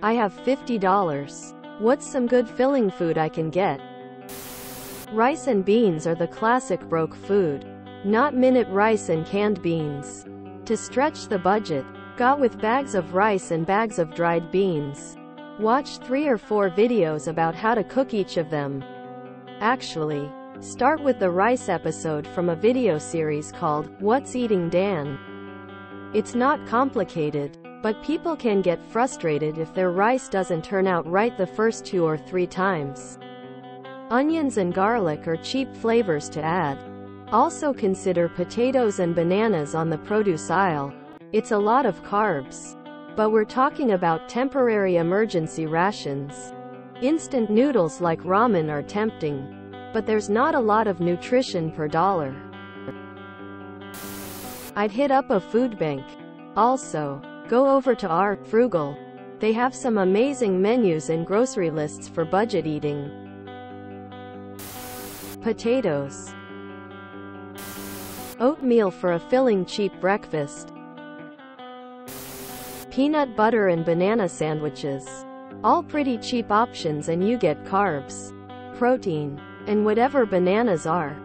I have $50. What's some good filling food I can get? Rice and beans are the classic broke food. Not minute rice and canned beans. To stretch the budget, got with bags of rice and bags of dried beans. Watch 3 or 4 videos about how to cook each of them. Actually, start with the rice episode from a video series called What's Eating Dan? It's not complicated, but people can get frustrated if their rice doesn't turn out right the first 2 or 3 times. Onions and garlic are cheap flavors to add. Also consider potatoes and bananas on the produce aisle. It's a lot of carbs. But we're talking about temporary emergency rations. Instant noodles like ramen are tempting, but there's not a lot of nutrition per dollar. I'd hit up a food bank. Also, go over to our Frugal. They have some amazing menus and grocery lists for budget eating. Potatoes. Oatmeal for a filling cheap breakfast. Peanut butter and banana sandwiches. All pretty cheap options, and you get carbs, protein, and whatever bananas are.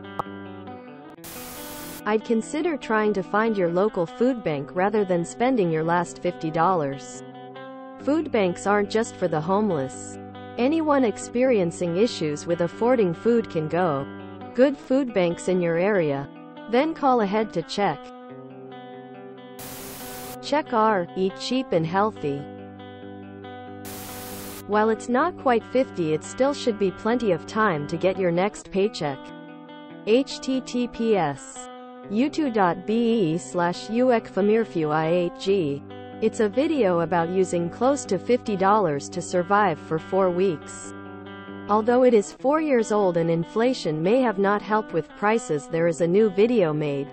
I'd consider trying to find your local food bank rather than spending your last $50. Food banks aren't just for the homeless. Anyone experiencing issues with affording food can go. Good food banks in your area. Then call ahead to check. Check our Eat Cheap and Healthy. While it's not quite 50, it still should be plenty of time to get your next paycheck. https u2.be/uecfamirfuiHG. It's a video about using close to $50 to survive for 4 weeks. Although it is 4 years old and inflation may have not helped with prices, there is a new video made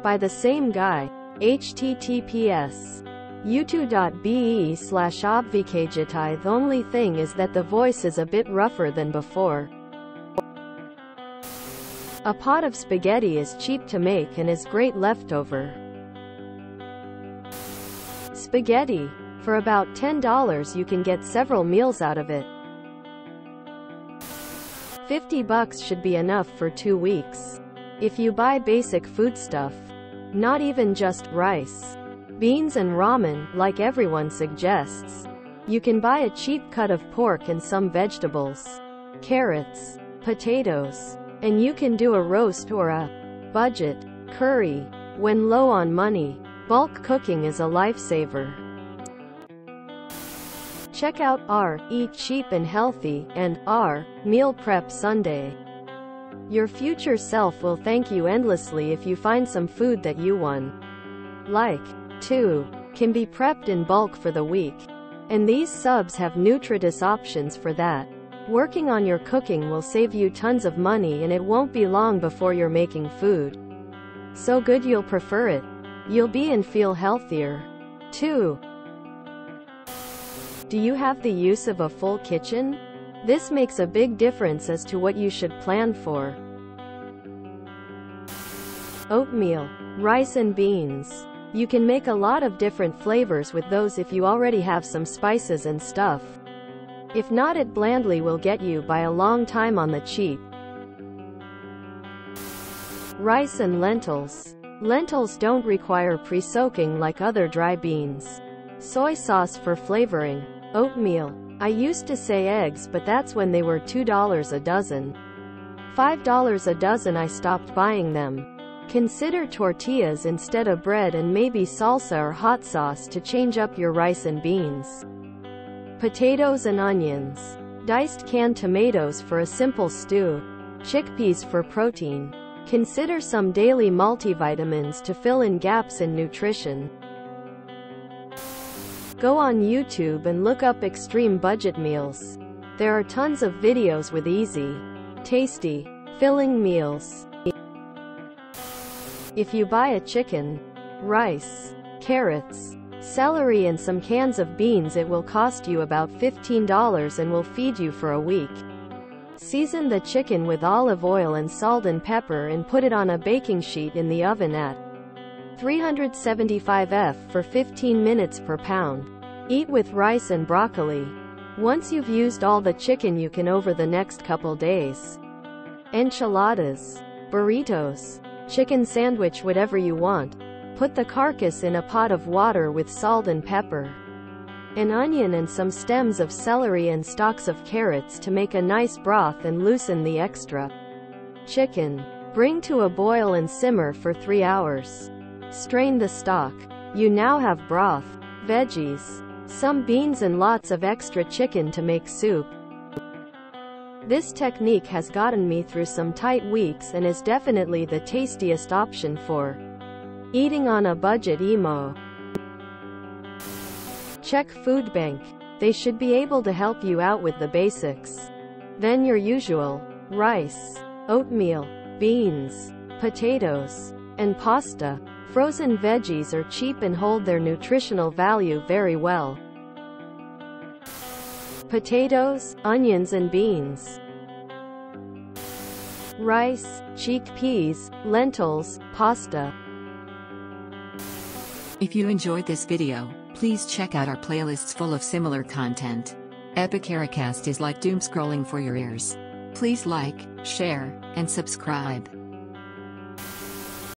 by the same guy. https u2.be/obvkjitai. The only thing is that the voice is a bit rougher than before. A pot of spaghetti is cheap to make and is great leftover. Spaghetti. For about $10 you can get several meals out of it. $50 should be enough for 2 weeks. If you buy basic food stuff, not even just rice, beans and ramen, like everyone suggests, you can buy a cheap cut of pork and some vegetables, carrots, potatoes, and you can do a roast or a budget curry. When low on money, bulk cooking is a lifesaver. Check out our Eat Cheap and Healthy and our Meal Prep Sunday. Your future self will thank you endlessly if you find some food that you like. 2. Can be prepped in bulk for the week. And these subs have nutritious options for that. Working on your cooking will save you tons of money, and it won't be long before you're making food so good you'll prefer it. You'll be and feel healthier. 2. Do you have the use of a full kitchen? This makes a big difference as to what you should plan for. Oatmeal, rice and beans. You can make a lot of different flavors with those if you already have some spices and stuff. If not, it blandly will get you by a long time on the cheap. Rice and lentils. Lentils don't require pre-soaking like other dry beans. Soy sauce for flavoring. Oatmeal. I used to say eggs, but that's when they were $2 a dozen. $5 a dozen. I stopped buying them. Consider tortillas instead of bread, and maybe salsa or hot sauce to change up your rice and beans. Potatoes and onions. Diced canned tomatoes for a simple stew. Chickpeas for protein. Consider some daily multivitamins to fill in gaps in nutrition. Go on YouTube and look up extreme budget meals. There are tons of videos with easy, tasty, filling meals. If you buy a chicken, rice, carrots, celery and some cans of beans, it will cost you about $15 and will feed you for a week. Season the chicken with olive oil and salt and pepper and put it on a baking sheet in the oven at 375 F for 15 minutes per pound. Eat with rice and broccoli. Once you've used all the chicken you can over the next couple days. Enchiladas, burritos, chicken sandwich, whatever you want. Put the carcass in a pot of water with salt and pepper, an onion and some stems of celery and stalks of carrots to make a nice broth and loosen the extra chicken. Bring to a boil and simmer for 3 hours. Strain the stock. You now have broth, veggies, some beans and lots of extra chicken to make soup. This technique has gotten me through some tight weeks and is definitely the tastiest option for eating on a budget emo. Check Food Bank. They should be able to help you out with the basics. Then your usual rice, oatmeal, beans, potatoes, and pasta. Frozen veggies are cheap and hold their nutritional value very well. Potatoes, onions and beans. Rice, chickpeas, lentils, pasta. If you enjoyed this video, please check out our playlists full of similar content. Epic Ericast is like doom scrolling for your ears. Please like, share, and subscribe.